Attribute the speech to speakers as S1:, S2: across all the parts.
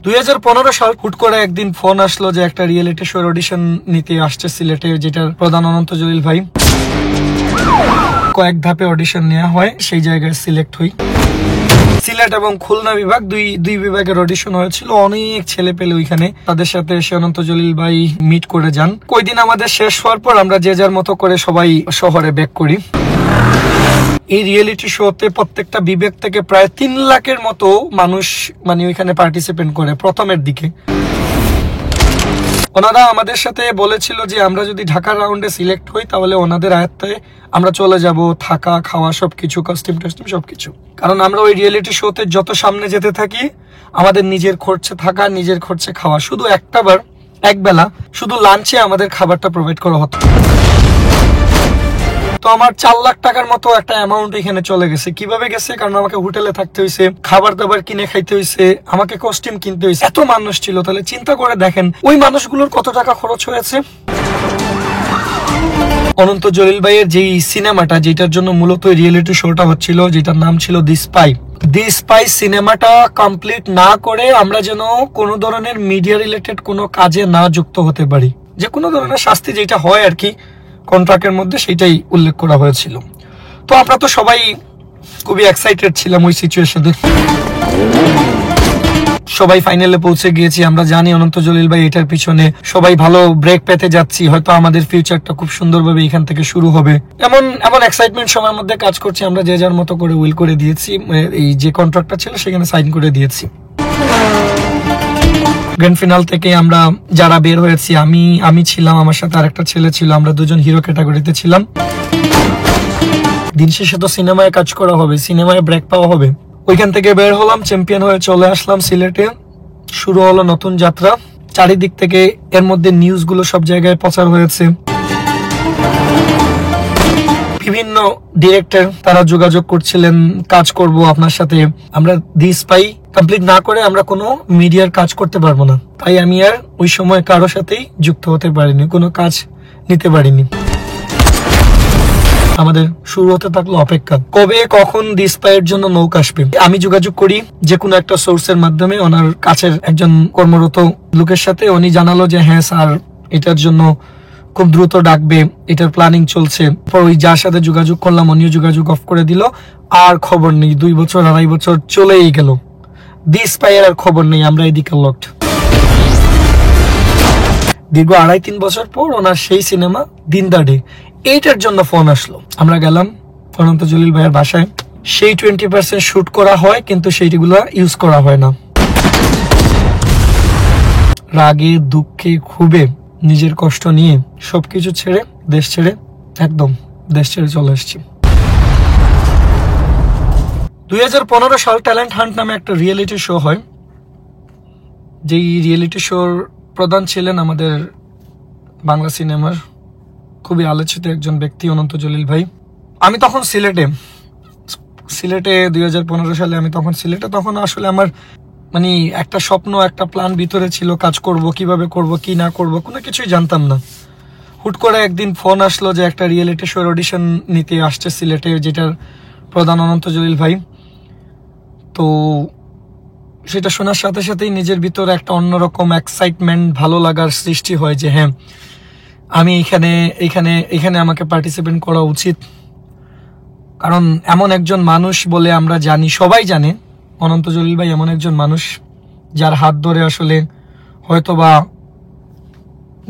S1: 2015 সাল হুট করে একদিন ফোন আসলো যে একটা রিয়েলিটি শোর অডিশন নিতে আসছে সিলেটে, যেটার প্রধান অনন্ত জলিল ভাই। কয়েক ধাপে অডিশন নেওয়া হয়, সেই জায়গায় সিলেক্ট হই। সিলেট এবং খুলনা বিভাগ দুই বিভাগের অডিশন হয়েছিল। অনেক ছেলে পেলে ওইখানে, তাদের সাথে এসে অনন্ত জলিল ভাই মিট করে যান। কয়দিন আমাদের শেষ হওয়ার পর আমরা যে যার মতো করে সবাই শহরে ব্যাক করি। এই রিয়েলিটি শোতে প্রত্যেকটা বিভাগ থেকে প্রায় 3 লাখের মতো মানুষ ওইখানে পার্টিসিপেট করে প্রথমের দিকে। ওনারা আমাদের সাথে বলেছিল যে আমরা যদি ঢাকার রাউন্ডে সিলেক্ট হই তাহলে ওনাদের আয়ত্তে আমরা চলে যাব, থাকা খাওয়া সবকিছু, কস্টিউম টস্টিউম সবকিছু। কারণ আমরা ওই রিয়েলিটি শোতে যত সামনে যেতে থাকি আমাদের নিজের খরচে থাকা, নিজের খরচে খাওয়া, শুধু এক বেলা শুধু লাঞ্চে আমাদের খাবারটা প্রোভাইড করা হতো। তো আমার 4 লাখ টাকার মতো একটা অ্যামাউন্ট এখানে চলে গেছে। কিভাবে গেছে? কারণ আমাকে হোটেলে থাকতে হয়েছে, খাবার দাবার কিনে খাইতে হয়েছে, আমাকে কস্টিউম কিনতে হয়েছে। এত মানুষ ছিল, তাহলে চিন্তা করে দেখেন ওই মানুষগুলোর কত টাকা খরচ হয়েছে। অনন্ত জলিল ভাইয়ের যেই সিনেমাটা, যেটার জন্য মূলত রিয়েলিটি শোটা হচ্ছিল, যেটার নাম ছিল দি স্পাই সিনেমাটা কমপ্লিট না করে আমরা যেন কোনো ধরনের মিডিয়া রিলেটেড কোনো কাজে না যুক্ত হতে পারি। যে কোনো ধরনের শাস্তি যেটা হয় আর কি কন্ট্রাক্টের মধ্যে, সেটাই উল্লেখ করা হয়েছিল। তো আমরা তো সবাই খুবই এক্সাইটেড ছিলাম ওই সিচুয়েশনে। সবাই ফাইনালে পৌঁছে গিয়েছি। আমরা জানি অনন্ত জলিল ভাই এটার পিছনে সবাই ভালো ব্রেক পেতে যাচ্ছি, হয়তো আমাদের ফিউচারটা খুব সুন্দরভাবে এখান থেকে শুরু হবে, এমন এক্সাইটমেন্ট সময়ের মধ্যে কাজ করছি। আমরা যে যার মতো করে উইল করে দিয়েছি, এই যে কন্ট্রাক্টটা ছিল সেখানে সাইন করে দিয়েছি। গ্র্যান্ড ফিনাল থেকে আমরা যারা বের হয়েছি, আমি ছিলাম, আমার সাথে আরেকটা ছেলে ছিল, আমরা দুজন হিরো ক্যাটাগরিতে ছিলাম। দিন শেষে তো সিনেমায় কাজ করা হবে, সিনেমায় ব্রেক পাওয়া হবে। ওইখান থেকে বের হলাম, চ্যাম্পিয়ন হয়ে চলে আসলাম সিলেটে। শুরু হলো নতুন যাত্রা। চারিদিক থেকে এর মধ্যে নিউজগুলো সব জায়গায় প্রচার হয়েছে। বিভিন্ন ডিরেক্টর তারা যোগাযোগ করছিলেন, কাজ করব আপনার সাথে। আমরা দি স্পাই কমপ্লিট না করে আমরা কোনো মিডিয়ার কাজ করতে পারবো না, তাই আমি আর ওই সময় কারোর সাথেই যুক্ত হতে পারিনি, কোনো কাজ নিতে পারিনি। আমাদের শুরু হতে থাকলো অপেক্ষা, কবে কখন দি স্পাইয়ের জন্য নৌকা আসবে। আমি যোগাযোগ করি যে কোনো একটা সোর্সের মাধ্যমে ওনার কাছের একজন কর্মরত লোকের সাথে। উনি জানালো যে হ্যাঁ স্যার, এটার জন্য খুব দ্রুত ডাকবে, এটার প্ল্যানিং চলছে। পর ওই যার সাথে যোগাযোগ করলাম উনিও যোগাযোগ অফ করে দিল। আর খবর নেই, 2 বছর 2.5 বছর চলেই গেল, দি স্পাইয়ের আর খবর নেই। আমরা এদিকে লকড। দীর্ঘ 2.5-3 বছর পর ওনার সেই সিনেমা দিন দা ডে, এইটার জন্য ফোন আসলো। আমরা গেলাম অনন্ত জলিল ভাইয়ের বাসায়। সেই 20% শুট করা হয়, কিন্তু সেইগুলো ইউজ করা হয় না। রাগে দুঃখে ক্ষোভে নিজের কষ্ট নিয়ে সবকিছু ছেড়ে দেশ ছেড়ে চলে এসেছি। 2015 সাল ট্যালেন্ট হান্ট নামে একটা রিয়েলিটি শো হয়। যেই রিয়েলিটি শোর প্রধান ছিলেন আমাদের বাংলা সিনেমার খুবই আলোচিত একজন ব্যক্তি, অনন্ত জলিল ভাই। আমি তখন সিলেটে 2015 সালে আমি তখন সিলেটে। তখন আসলে আমার একটা স্বপ্ন, একটা প্ল্যান ভিতরে ছিল, কাজ করব, কিভাবে করব, কি না করব, কোনো কিছুই জানতাম না। হুট করে একদিন ফোন আসলো যে একটা রিয়েলিটি শোর অডিশন নিতে আসছে সিলেটে, যেটার প্রধান অনন্ত জলিল ভাই। তো সেটা শোনার সাথে সাথেই নিজের ভিতরে একটা অন্যরকম এক্সাইটমেন্ট, ভালো লাগার সৃষ্টি হয় যে হ্যাঁ, আমি এখানে আমাকে পার্টিসিপেট করা উচিত। কারণ এমন একজন মানুষ বলে আমরা জানি, সবাই জানে অনন্ত জলিল ভাই এমন একজন মানুষ যার হাত ধরে আসলে হয়তোবা,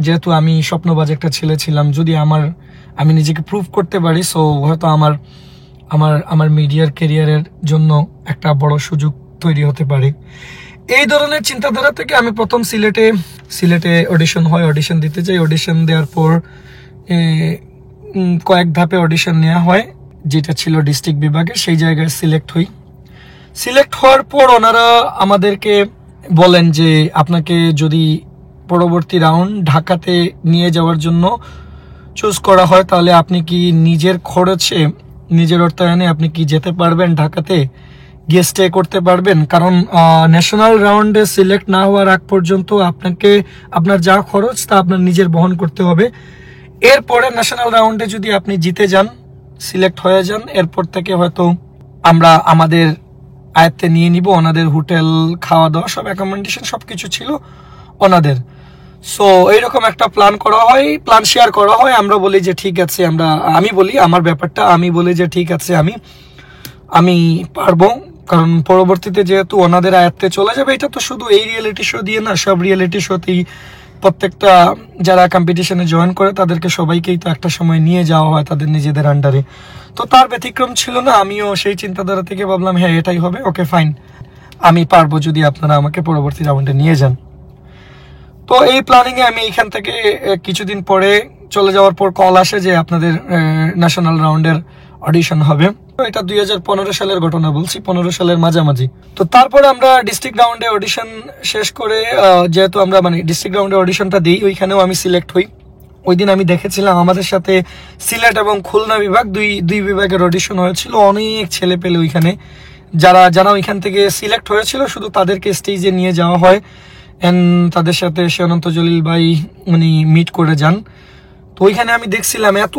S1: যেহেতু আমি স্বপ্নবাজ একটা ছেলে ছিলাম, যদি আমি নিজেকে প্রুভ করতে পারি, সো হয়তো আমার মিডিয়ার ক্যারিয়ারের জন্য একটা বড় সুযোগ তৈরি হতে পারে। এই ধরনের চিন্তাধারা থেকে আমি প্রথম সিলেটে অডিশন হয়, অডিশন দিতে যাই। অডিশন দেওয়ার পর কয়েক ধাপে অডিশন নেওয়া হয়, যেটা ছিল ডিস্ট্রিক্ট বিভাগে। সেই জায়গায় সিলেক্ট হওয়ার পর ওনারা আমাদেরকে বলেন যে আপনাকে যদি পরবর্তী রাউন্ড ঢাকাতে নিয়ে যাওয়ার জন্য চুজ করা হয়, তাহলে আপনি কি নিজের খরচে, নিজের অর্থায়নে আপনি কি যেতে পারবেন ঢাকাতে, গিয়ে স্টে করতে পারবেন? কারণ ন্যাশনাল রাউন্ডে সিলেক্ট না হওয়ার আগ পর্যন্ত আপনার যা খরচ তা আপনার নিজের বহন করতে হবে। এরপরে ন্যাশনাল রাউন্ডে যদি আপনি জিতে যান, সিলেক্ট হয়ে যান, এরপর থেকে হয়তো আমরা আমাদের আয়ত্তে নিয়ে নিব। ওনাদের হোটেল, খাওয়া দাওয়া, সব অ্যাকোমোডেশন সবকিছু ছিল ওনাদের। সো এইরকম একটা প্ল্যান করা হয়, প্ল্যান শেয়ার করা হয়। আমরা বলি যে ঠিক আছে, আমি বলি আমার ব্যাপারটা, আমি বলি যে ঠিক আছে আমি পারবো, কারণ পরবর্তীতে যেহেতু ওনাদের আয়ত্তে চলে যাবে। এটা তো শুধু এই রিয়েলিটি শো দিয়ে না, সব রিয়েলিটি শোতেই প্রত্যেকটা যারা কম্পিটিশনে জয়েন করে তাদেরকে সবাইকেই তো একটা সময় নিয়ে যাওয়া হয় তাদের নিজেদের আন্ডারে। তো তার ব্যতিক্রম ছিল না। আমিও সেই চিন্তাধারা থেকে ভাবলাম হ্যাঁ এটাই হবে, ওকে ফাইন, আমি পারবো যদি আপনারা আমাকে পরবর্তী রাউন্ডে নিয়ে যান। তো এই প্ল্যানিংয়ে আমি এখান থেকে কিছুদিন পরে চলে যাওয়ার পর কল আসে যে আপনাদের ন্যাশনাল রাউন্ডের অডিশন হবে। এটা 2015 সালের ঘটনা বলছি, 15 সালের মাঝামাঝি। তো তারপরে আমরা ডিস্ট্রিক্ট রাউন্ডে অডিশন শেষ করে, যেহেতু আমরা মানে ডিস্ট্রিক্ট রাউন্ডে অডিশনটা দিই, ওইখানেও আমি সিলেক্ট হই। ওই দিন আমি দেখেছিলাম আমাদের সাথে সিলেট এবং খুলনা বিভাগ, দুই বিভাগের অডিশন হয়েছিল। অনেক ছেলে পেলে ওইখানে, যারা ওইখান থেকে সিলেক্ট হয়েছিল শুধু তাদেরকে স্টেজে নিয়ে যাওয়া হয় এন্ড তাদের সাথে সে অনন্ত জলিল ভাই উনি মিট করে যান। তো ওইখানে আমি দেখছিলাম এত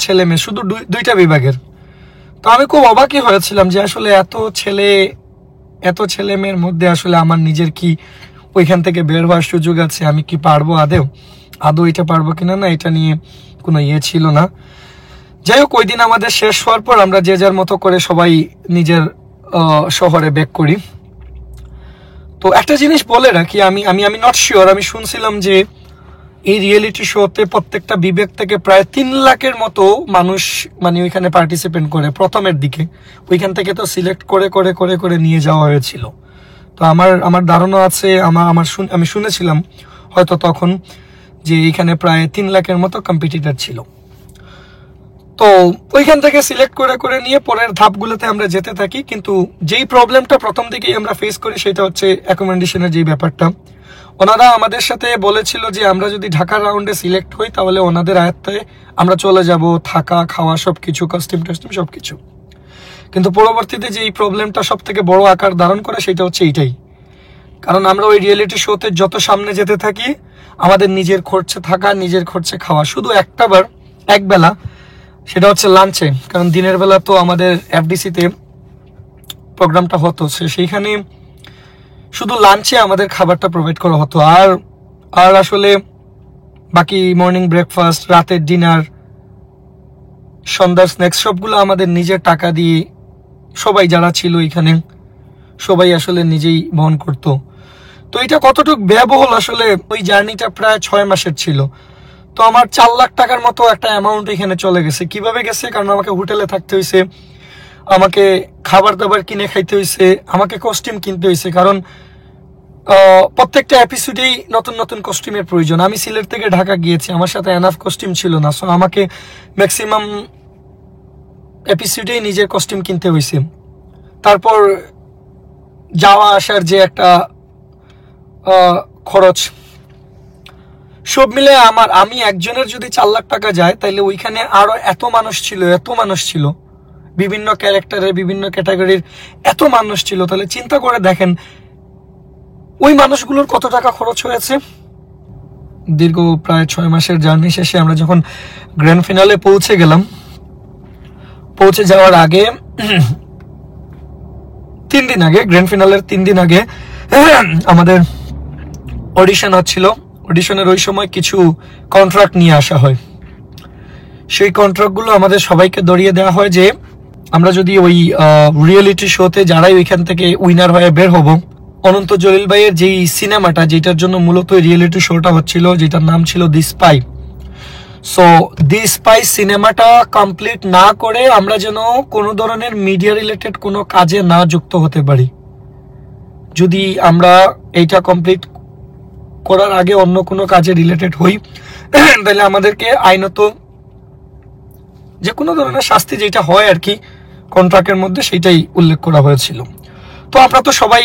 S1: ছেলে মেয়ে শুধু দুইটা বিভাগের। তো আমি খুব অবাকই হয়েছিলাম যে আসলে এত ছেলে মেয়ের মধ্যে আসলে আমার নিজের কি ওইখান থেকে বের হওয়ার সুযোগ আছে, আমি কি পারবো আদৌ এটা পারবো কিনা, না এটা নিয়ে কোনো ছিল না। যাই হোক, ওই দিন আমাদের শেষ হওয়ার পর আমরা যে যার মতো করে সবাই নিজের শহরে ব্যাক করি। তো একটা জিনিস বলে রাখি, আমি নট শিওর, আমি শুনছিলাম যে এই রিয়েলিটি শোতে প্রত্যেকটা বিভাগ থেকে প্রায় 3 লাখের মতো মানুষ মানে ওইখানে পার্টিসিপেট করে প্রথমের দিকে। ওইখান থেকে তো সিলেক্ট করে নিয়ে যাওয়া হয়েছিল। তো আমার ধারণা আছে, আমি শুনেছিলাম হয়তো তখন যে এইখানে প্রায় 3 লাখের মতো কম্পিটিটর ছিল। তো ওইখান থেকে সিলেক্ট করে নিয়ে পরের ধাপগুলোতে আমরা যেতে থাকি। কিন্তু যেই প্রবলেমটা প্রথম দিকেই আমরা ফেস করি সেটা হচ্ছে অ্যাকোমোডেশনের যেই ব্যাপারটা। ওনারা আমাদের সাথে বলেছিল যে আমরা যদি ঢাকার রাউন্ডে সিলেক্ট হই তাহলে ওনাদের আয়ত্তে আমরা চলে যাব, থাকা খাওয়া সবকিছু, কস্টিউম সবকিছু। কিন্তু পরবর্তীতে যে এই প্রবলেমটা সব থেকে বড় আকার ধারণ করে সেটা হচ্ছে এইটাই, কারণ আমরা ওই রিয়েলিটি শোতে যত সামনে যেতে থাকি আমাদের নিজের খরচে থাকা, নিজের খরচে খাওয়া, শুধু এক বেলা, সেটা হচ্ছে লাঞ্চে। কারণ দিনের বেলা তো আমাদের এফডিসিতে প্রোগ্রামটা হতো, সেইখানে শুধু লাঞ্চে আমাদের খাবারটা প্রোভাইড করা হতো। আর আসলে বাকি মর্নিং ব্রেকফাস্ট, রাতের ডিনার, সন্ধ্যার স্ন্যাক্স সবগুলো আমাদের নিজের টাকা দিয়ে সবাই যারা ছিল এখানে সবাই আসলে নিজেই বহন করতো। তো এটা কতটুকু ব্যয়বহুল, আসলে ওই জার্নিটা প্রায় 6 মাসের ছিল। তো আমার 4 লাখ টাকার মতো একটা অ্যামাউন্ট এখানে চলে গেছে। কিভাবে গেছে? কারণ আমাকে হোটেলে থাকতে হয়েছে, আমাকে খাবার দাবার কিনে খাইতে হয়েছে, আমাকে কস্টিউম কিনতে হয়েছে। কারণ প্রত্যেকটা এপিসোডেই নতুন নতুন কস্টিউমের প্রয়োজন। আমি সিলেট থেকে ঢাকা গিয়েছি, আমার সাথে এনাফ কস্টিউম ছিল না। সো আমাকে ম্যাক্সিমাম এপিসোডেই নিজের কস্টিউম কিনতে হয়েছে। তারপর যাওয়া আসার যে একটা খরচ, সব মিলে আমি একজনের যদি 4 লাখ টাকা যায় তাহলে ওইখানে আরো এত মানুষ ছিল বিভিন্ন ক্যারেক্টারের, বিভিন্ন ক্যাটাগরির এত মানুষ ছিল। তাহলে চিন্তা করে দেখেন ওই মানুষগুলোর কত টাকা খরচ হয়েছে। দীর্ঘ প্রায় 6 মাসের জার্নি শেষে আমরা যখন গ্র্যান্ড ফিনালে পৌঁছে যাওয়ার আগে 3 দিন আগে, গ্র্যান্ড ফিনালের 3 দিন আগে আমাদের অডিশন হচ্ছিল। অডিশনের ওই সময় কিছু কন্ট্রাক্ট নিয়ে আসা হয়। সেই কন্ট্রাক্টগুলো আমাদের সবাইকে ধরিয়ে দেওয়া হয় যে আমরা যদি ওই রিয়েলিটি শোতে যারাই ওইখান থেকে উইনার হয়ে বের হব, অনন্ত জলিল ভাইয়ের যেই সিনেমাটা, যেটার জন্য মূলত রিয়েলিটি শোটা হচ্ছিল, যেটার নাম ছিল দি স্পাই। সো দি স্পাই সিনেমাটা কমপ্লিট না করে আমরা যেন কোনো ধরনের মিডিয়া রিলেটেড কোনো কাজে না যুক্ত হতে পারি। যদি আমরা এইটা কমপ্লিট করার আগে অন্য কোনো কাজে রিলেটেড হই তাহলে আমাদেরকে আইনত যে কোনো ধরনের শাস্তি যেটা হয় আর কি কন্ট্রাক্টের মধ্যে, সেইটাই উল্লেখ করা হয়েছিল। তো আমরা তো সবাই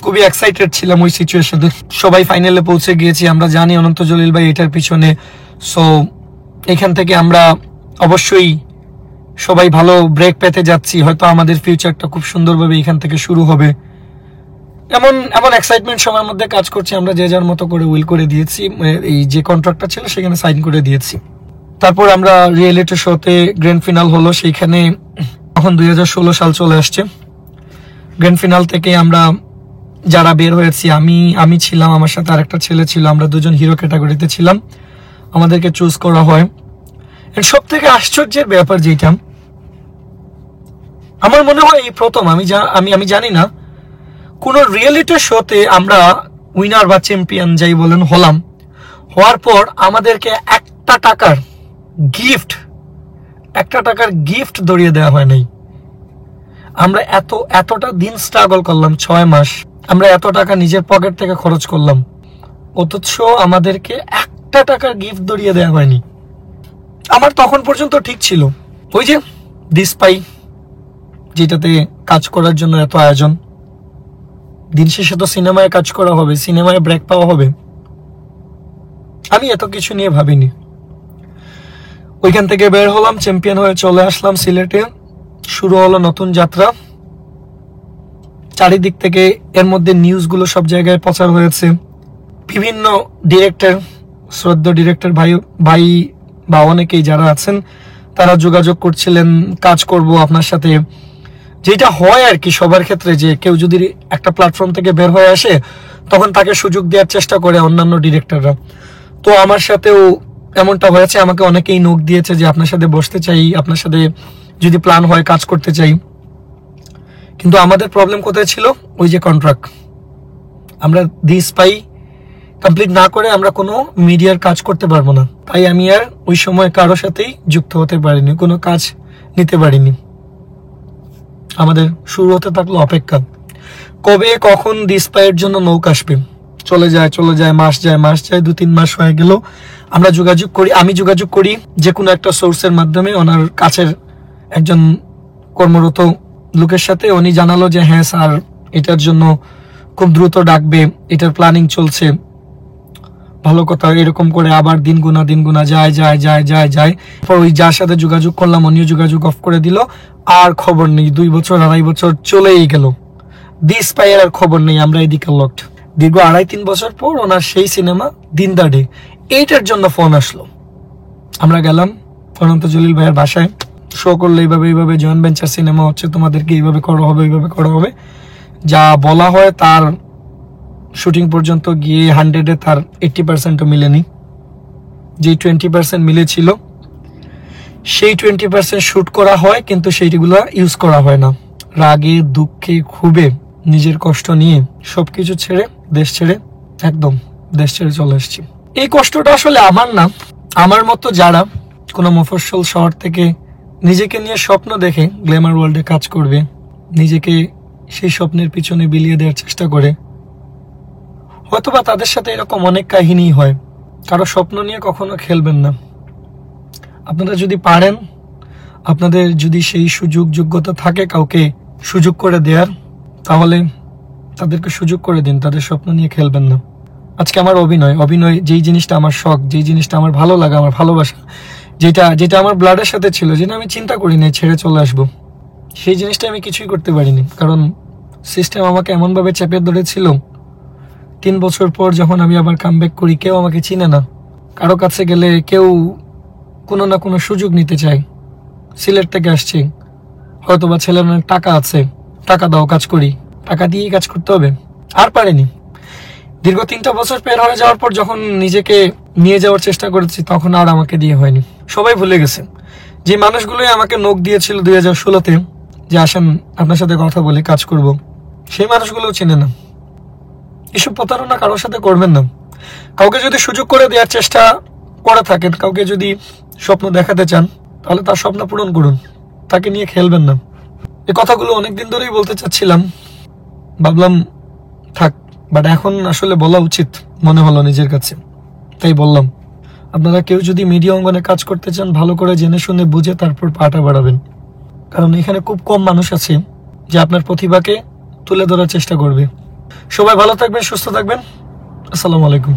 S1: খুবই এক্সাইটেড ছিলাম ওই সিচুয়েশনে। সবাই ফাইনালে পৌঁছে গিয়েছি, আমরা জানি অনন্ত জলিল ভাই এটার পিছনে। সো এখান থেকে আমরা অবশ্যই সবাই ভালো ব্রেক পেতে যাচ্ছি, হয়তো আমাদের ফিউচারটা খুব সুন্দরভাবে এখান থেকে শুরু হবে, এমন এক্সাইটমেন্ট সময়ের মধ্যে কাজ করছি। আমরা যে যার মতো করে উইল করে দিয়েছি, এই যে কন্ট্রাক্টটা ছিল সেখানে সাইন করে দিয়েছি। তারপর আমরা রিয়েলিটি শোতে গ্র্যান্ড ফিনাল হলো, সেইখানে এখন 2016 সাল চলে আসছে। গ্র্যান্ড ফিনাল থেকে আমরা যারা বের হয়েছি, আমি ছিলাম, আমার সাথে আরেকটা ছেলে ছিল, আমরা দুজন হিরো ক্যাটাগরিতে ছিলাম, আমাদেরকে চুজ করা হয়। এর সব থেকে আশ্চর্যের ব্যাপার যেটা আমার মনে হয় এই প্রথম, আমি জানি না কোন রিয়েলিটি শোতে আমরা উইনার বা চ্যাম্পিয়ন যাই বলেন হলাম, হওয়ার পর আমাদেরকে একটা টাকার গিফট ধরিয়ে দেওয়া হয় নাই। আমরা এতটা দিন স্ট্রাগল করলাম, 6 মাস আমরা এত টাকা নিজের পকেট থেকে খরচ করলাম, অথচ আমাদেরকে একটা টাকার গিফট ধরিয়ে দেওয়া হয়নি। আমার তখন পর্যন্ত ঠিক ছিল ওই যে দিস পাই, যেটাতে কাজ করার জন্য এত আয়োজন, দিন শেষে তো সিনেমায় কাজ করা হবে, সিনেমায় ব্রেক পাওয়া হবে। আমি এত কিছু নিয়ে ভাবিনি। ওইখান থেকে বের হলাম, চ্যাম্পিয়ন হয়ে চলে আসলাম সিলেটে। শুরু হলো নতুন যাত্রা। চারিদিক থেকে এর মধ্যে নিউজগুলো সব জায়গায় প্রচার হয়েছে। বিভিন্ন ডিরেক্টর, শ্রদ্ধেয় ডিরেক্টর ভাই বা অনেকেই যারা আছেন তারা যোগাযোগ করছিলেন, কাজ করব আপনার সাথে। যেটা হয় আর কি সবার ক্ষেত্রে, যে কেউ যদি একটা প্ল্যাটফর্ম থেকে বের হয়ে আসে তখন তাকে সুযোগ দেওয়ার চেষ্টা করে অন্যান্য ডিরেক্টররা। তো আমার সাথেও এমনটা হয়েছে, আমাকে অনেকেই নোক দিয়েছে যে আপনার সাথে বসতে চাই, আপনার সাথে যদি প্ল্যান হয় কাজ করতে চাই। কিন্তু আমাদের প্রবলেম কোথায় ছিল? ওই যে কন্ট্রাক্ট, আমরা দিস পাই কমপ্লিট না করে আমরা কোনো মিডিয়ার কাজ করতে পারবো না। তাই আমি আর ওই সময় কারোর সাথেই যুক্ত হতে পারিনি, কোনো কাজ নিতে পারিনি। আমাদের শুরু হতে থাকলো অপেক্ষা, কবে কখন দিস পাইয়ের জন্য নৌকা আসবে। চলে যায়, মাস যায়, 2-3 মাস হয়ে গেল। আমরা আমি যোগাযোগ করি যে কোনো একটা সোর্সের মাধ্যমে ওনার কাছের একজন কর্মরত লোকের সাথে। উনি জানালো যে হ্যাঁ স্যার, এটার জন্য খুব দ্রুত ডাকবে, এটার প্ল্যানিং চলছে। ভালো কথা। এরকম করে আবার দিন গুনা যায়। ওই যার সাথে যোগাযোগ করলাম উনিও যোগাযোগ অফ করে দিল, আর খবর নেই। 2 বছর 2.5 বছর চলেই গেল, দিস পাইয়ের আর খবর নেই। আমরা এদিকে লকড। দীর্ঘ 2.5-3 বছর পর ওনার সেই সিনেমা দিন দা ডে, এইটার জন্য ফোন আসলো। আমরা গেলাম অনন্ত জলিল ভাইয়ের বাসায়, শো করলে এইভাবে জয়েন্ট ভেঞ্চার সিনেমা হচ্ছে, তোমাদেরকে এইভাবে করা হবে। যা বলা হয় তার শুটিং পর্যন্ত গিয়ে 100-এ তার 80%ও মিলেনি। যে 20% মিলেছিল সেই 20% শুট করা হয়, কিন্তু সেইগুলো ইউজ করা হয় না। রাগে দুঃখে ক্ষোভে নিজের কষ্ট নিয়ে সবকিছু ছেড়ে দেশ ছেড়ে চলে এসেছি। এই কষ্টটা আসলে আমার না, আমার মতো যারা কোনো মফস্বল শহর থেকে নিজেকে নিয়ে স্বপ্ন দেখে গ্ল্যামার ওয়ার্ল্ডে কাজ করবে, নিজেকে সেই স্বপ্নের পিছনে বিলিয়ে দেওয়ার চেষ্টা করে, হয়তোবা তাদের সাথে এরকম অনেক কাহিনী হয়। কারো স্বপ্ন নিয়ে কখনো খেলবেন না। আপনারা যদি পারেন, আপনাদের যদি সেই যোগ্যতা থাকে কাউকে সুযোগ করে দেওয়ার, তাহলে তাদেরকে সুযোগ করে দিন, তাদের স্বপ্ন নিয়ে খেলবেন না। আজকে আমার অভিনয় যেই জিনিসটা আমার শখ, যেই জিনিসটা আমার ভালো লাগে, আমার ভালোবাসা, যেটা আমার ব্লাডের সাথে ছিল, যেটা আমি চিন্তা করি নাই ছেড়ে চলে আসবো, সেই জিনিসটা আমি কিছুই করতে পারিনি। কারণ সিস্টেম আমাকে এমনভাবে চেপে ধরেছিল। 3 বছর পর যখন আমি আবার কামব্যাক করি, কেউ আমাকে চিনে না। কারো কাছে গেলে কেউ কোনো না কোনো সুযোগ নিতে চায়। সিলেট থেকে আসছি, হয়তোবা ছেলের অনেক টাকা আছে, টাকা দাও কাজ করি, টাকা দিয়েই কাজ করতে হবে। আর পারেনি। দীর্ঘ 3টা বছর পের হয়ে যাওয়ার পর যখন নিজেকে নিয়ে যাওয়ার চেষ্টা করেছি, তখন আর আমাকে দিয়ে হয়নি। সবাই ভুলে গেছে যে মানুষগুলোই আমাকে নোক দিয়েছিল 2016-তে, যে আসেন আপনার সাথে কথা বলে কাজ করব, সেই মানুষগুলোও চেনে না। এসব প্রতারণা কারোর সাথে করবেন না। কাউকে যদি সুযোগ করে দেওয়ার চেষ্টা করে থাকেন, কাউকে যদি স্বপ্ন দেখাতে চান, তাহলে তার স্বপ্ন পূরণ করুন, তাকে নিয়ে খেলবেন না। এই কথাগুলো অনেকদিন ধরেই বলতে চাচ্ছিলাম, ভাবলাম থাক, বাট এখন আসলে বলা উচিত মনে হলো নিজের কাছে, তাই বললাম। আপনারা কেউ যদি মিডিয়া অঙ্গনে কাজ করতে চান, ভালো করে জেনে শুনে বুঝে তারপর পাটা বাড়াবেন। কারণ এখানে খুব কম মানুষ আছে যে আপনার প্রতিভাকে তুলে ধরার চেষ্টা করবে। সবাই ভালো থাকবেন, সুস্থ থাকবেন। আসসালামু আলাইকুম।